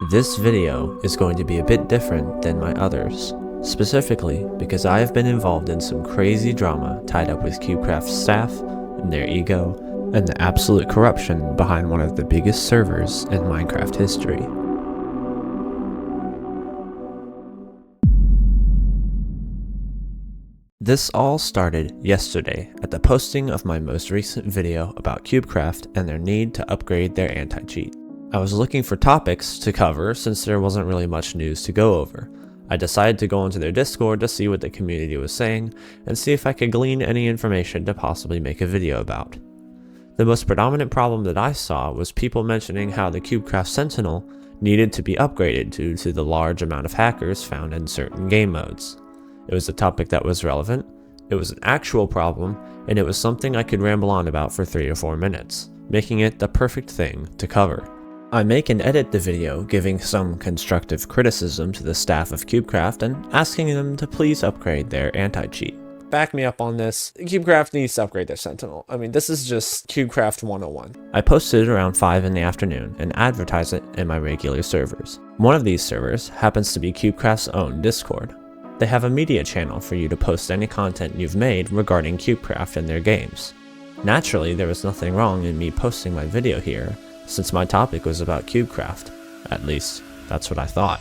This video is going to be a bit different than my others, specifically because I have been involved in some crazy drama tied up with CubeCraft's staff and their ego, and the absolute corruption behind one of the biggest servers in Minecraft history. This all started yesterday at the posting of my most recent video about CubeCraft and their need to upgrade their anti-cheat. I was looking for topics to cover since there wasn't really much news to go over. I decided to go into their Discord to see what the community was saying and see if I could glean any information to possibly make a video about. The most predominant problem that I saw was people mentioning how the CubeCraft Sentinel needed to be upgraded due to the large amount of hackers found in certain game modes. It was a topic that was relevant, it was an actual problem, and it was something I could ramble on about for 3 or 4 minutes, making it the perfect thing to cover. I make and edit the video giving some constructive criticism to the staff of CubeCraft and asking them to please upgrade their anti-cheat. Back me up on this. CubeCraft needs to upgrade their Sentinel. I mean, this is just CubeCraft 101. I posted it around 5 in the afternoon and advertise it in my regular servers. One of these servers happens to be CubeCraft's own Discord. They have a media channel for you to post any content you've made regarding CubeCraft and their games. Naturally, there was nothing wrong in me posting my video here, since my topic was about CubeCraft. At least, that's what I thought.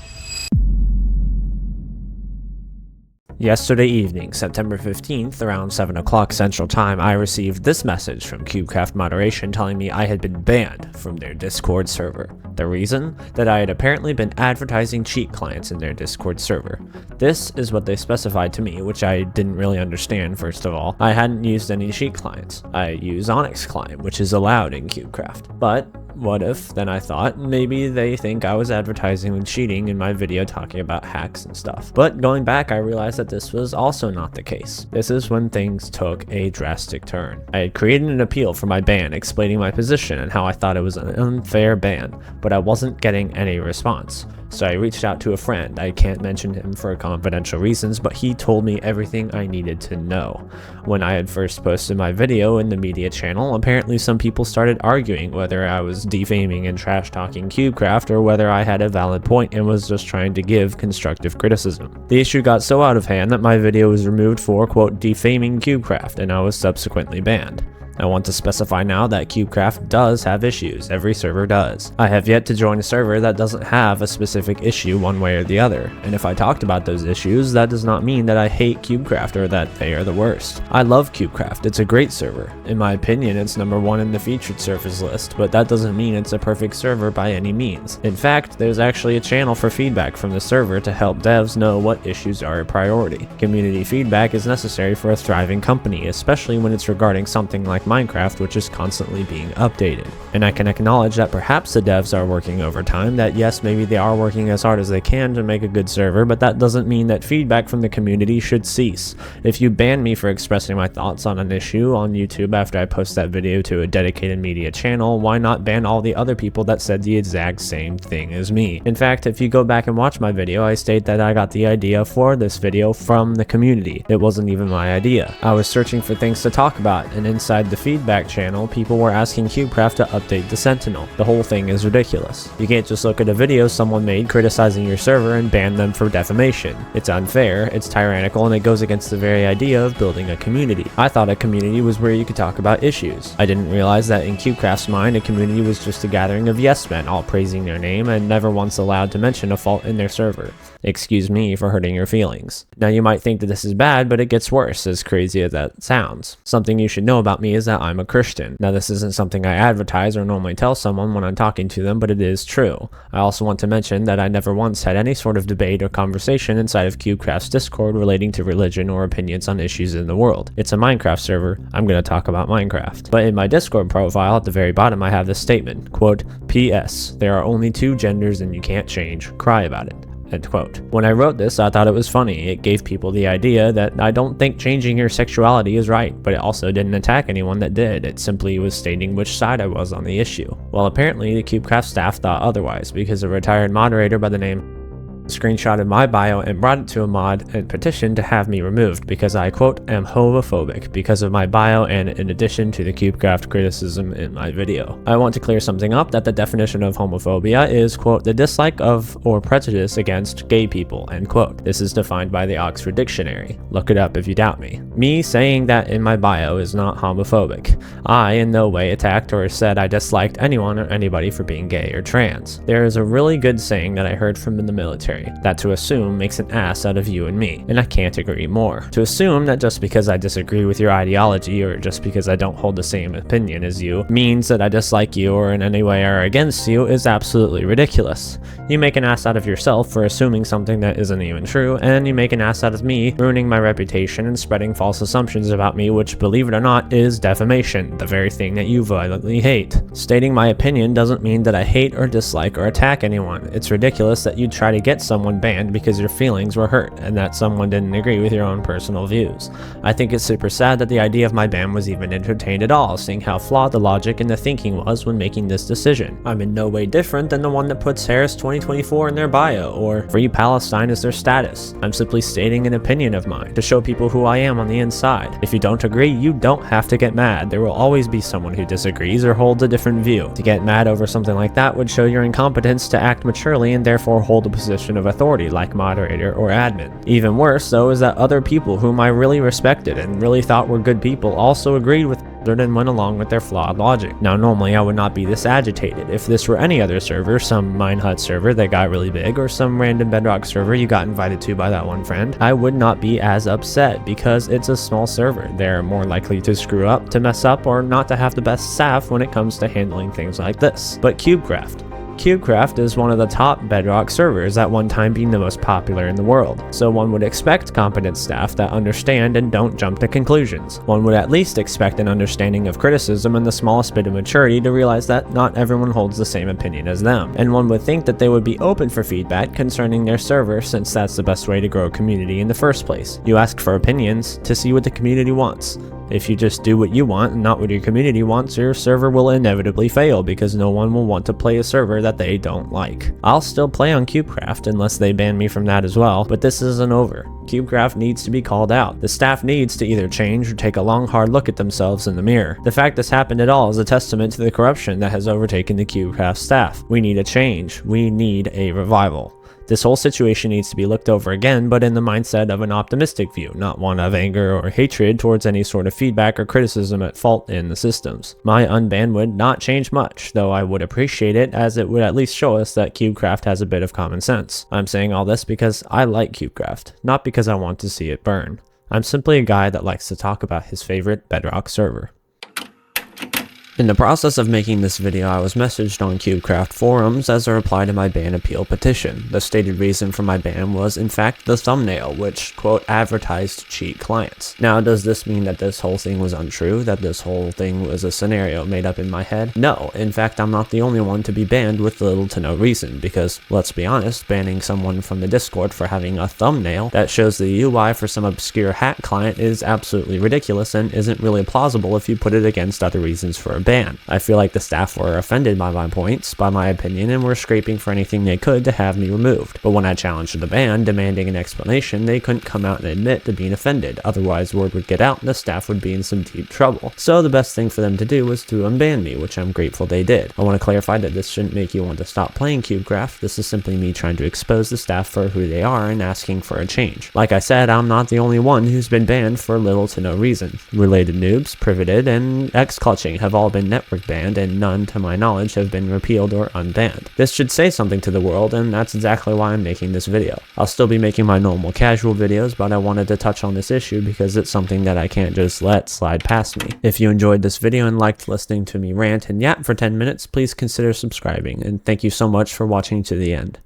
Yesterday evening, September 15th, around 7 o'clock Central Time, I received this message from CubeCraft Moderation telling me I had been banned from their Discord server. The reason? That I had apparently been advertising cheat clients in their Discord server. This is what they specified to me, which I didn't really understand first of all. I hadn't used any cheat clients. I use Onyx client, which is allowed in CubeCraft. But what if, then I thought, maybe they think I was advertising and cheating in my video talking about hacks and stuff. But going back, I realized that this was also not the case. This is when things took a drastic turn. I had created an appeal for my ban explaining my position and how I thought it was an unfair ban, but I wasn't getting any response. So I reached out to a friend. I can't mention him for confidential reasons, but he told me everything I needed to know. When I had first posted my video in the media channel, apparently some people started arguing whether I was defaming and trash talking CubeCraft or whether I had a valid point and was just trying to give constructive criticism. The issue got so out of hand that my video was removed for, quote, defaming CubeCraft, and I was subsequently banned. I want to specify now that CubeCraft does have issues, every server does. I have yet to join a server that doesn't have a specific issue one way or the other, and if I talked about those issues, that does not mean that I hate CubeCraft or that they are the worst. I love CubeCraft, it's a great server. In my opinion, it's number 1 in the featured servers list, but that doesn't mean it's a perfect server by any means. In fact, there's actually a channel for feedback from the server to help devs know what issues are a priority. Community feedback is necessary for a thriving company, especially when it's regarding something like Minecraft, which is constantly being updated. And I can acknowledge that perhaps the devs are working overtime, that yes, maybe they are working as hard as they can to make a good server, but that doesn't mean that feedback from the community should cease. If you ban me for expressing my thoughts on an issue on YouTube after I post that video to a dedicated media channel, why not ban all the other people that said the exact same thing as me? In fact, if you go back and watch my video, I state that I got the idea for this video from the community. It wasn't even my idea. I was searching for things to talk about, and inside the feedback channel, people were asking CubeCraft to update the Sentinel. The whole thing is ridiculous. You can't just look at a video someone made criticizing your server and ban them for defamation. It's unfair, it's tyrannical, and it goes against the very idea of building a community. I thought a community was where you could talk about issues. I didn't realize that in CubeCraft's mind, a community was just a gathering of yes men all praising their name and never once allowed to mention a fault in their server. Excuse me for hurting your feelings. Now you might think that this is bad, but it gets worse, as crazy as that sounds. Something you should know about me is that I'm a Christian. Now this isn't something I advertise or normally tell someone when I'm talking to them, but it is true. I also want to mention that I never once had any sort of debate or conversation inside of CubeCraft's Discord relating to religion or opinions on issues in the world. It's a Minecraft server, I'm going to talk about Minecraft. But in my Discord profile at the very bottom I have this statement, quote, P.S. There are only 2 genders and you can't change, cry about it. End quote. When I wrote this, I thought it was funny. It gave people the idea that I don't think changing your sexuality is right, but it also didn't attack anyone that did. It simply was stating which side I was on the issue. Well, apparently the CubeCraft staff thought otherwise, because a retired moderator by the name screenshotted my bio and brought it to a mod and petitioned to have me removed because I, quote, am homophobic because of my bio and in addition to the CubeCraft criticism in my video. I want to clear something up that the definition of homophobia is, quote, the dislike of or prejudice against gay people, end quote. This is defined by the Oxford Dictionary. Look it up if you doubt me. Me saying that in my bio is not homophobic. I in no way attacked or said I disliked anyone or anybody for being gay or trans. There is a really good saying that I heard from in the military, that to assume makes an ass out of you and me, and I can't agree more. To assume that just because I disagree with your ideology or just because I don't hold the same opinion as you means that I dislike you or in any way are against you is absolutely ridiculous. You make an ass out of yourself for assuming something that isn't even true, and you make an ass out of me ruining my reputation and spreading false assumptions about me, which, believe it or not, is defamation, the very thing that you violently hate. Stating my opinion doesn't mean that I hate or dislike or attack anyone. It's ridiculous that you'd try to get someone banned because your feelings were hurt and that someone didn't agree with your own personal views. I think it's super sad that the idea of my ban was even entertained at all, seeing how flawed the logic and the thinking was when making this decision. I'm in no way different than the one that puts Harris 2024 in their bio or Free Palestine as their status. I'm simply stating an opinion of mine to show people who I am on the inside. If you don't agree, you don't have to get mad. There will always be someone who disagrees or holds a different view. To get mad over something like that would show your incompetence to act maturely and therefore hold a position of authority like moderator or admin. Even worse, though, is that other people whom I really respected and really thought were good people also agreed with and went along with their flawed logic. Now, normally I would not be this agitated. If this were any other server, some Minehut server that got really big, or some random Bedrock server you got invited to by that one friend, I would not be as upset because it's a small server. They're more likely to screw up, to mess up, or not to have the best staff when it comes to handling things like this. But CubeCraft is one of the top Bedrock servers, at one time being the most popular in the world, so one would expect competent staff that understand and don't jump to conclusions. One would at least expect an understanding of criticism and the smallest bit of maturity to realize that not everyone holds the same opinion as them, and one would think that they would be open for feedback concerning their server, since that's the best way to grow a community in the first place. You ask for opinions to see what the community wants. If you just do what you want and not what your community wants, your server will inevitably fail because no one will want to play a server that they don't like. I'll still play on CubeCraft unless they ban me from that as well, but this isn't over. CubeCraft needs to be called out. The staff needs to either change or take a long hard look at themselves in the mirror. The fact this happened at all is a testament to the corruption that has overtaken the CubeCraft staff. We need a change. We need a revival. This whole situation needs to be looked over again, but in the mindset of an optimistic view, not one of anger or hatred towards any sort of feedback or criticism at fault in the systems. My unban would not change much, though I would appreciate it, as it would at least show us that CubeCraft has a bit of common sense. I'm saying all this because I like CubeCraft, not because I want to see it burn. I'm simply a guy that likes to talk about his favorite Bedrock server. In the process of making this video, I was messaged on CubeCraft forums as a reply to my ban appeal petition. The stated reason for my ban was, in fact, the thumbnail, which, quote, advertised cheat clients. Now, does this mean that this whole thing was untrue, that this whole thing was a scenario made up in my head? No, in fact, I'm not the only one to be banned with little to no reason, because, let's be honest, banning someone from the Discord for having a thumbnail that shows the UI for some obscure hack client is absolutely ridiculous and isn't really plausible if you put it against other reasons for a ban. I feel like the staff were offended by my points, by my opinion, and were scraping for anything they could to have me removed. But when I challenged the ban, demanding an explanation, they couldn't come out and admit to being offended, otherwise word would get out and the staff would be in some deep trouble. So the best thing for them to do was to unban me, which I'm grateful they did. I want to clarify that this shouldn't make you want to stop playing CubeCraft. This is simply me trying to expose the staff for who they are and asking for a change. Like I said, I'm not the only one who's been banned for little to no reason. Related Noobs, Privated, and X-Clutching have all been network banned, and none, to my knowledge, have been repealed or unbanned. This should say something to the world, and that's exactly why I'm making this video. I'll still be making my normal casual videos, but I wanted to touch on this issue because it's something that I can't just let slide past me. If you enjoyed this video and liked listening to me rant and yap for 10 minutes, please consider subscribing, and thank you so much for watching to the end.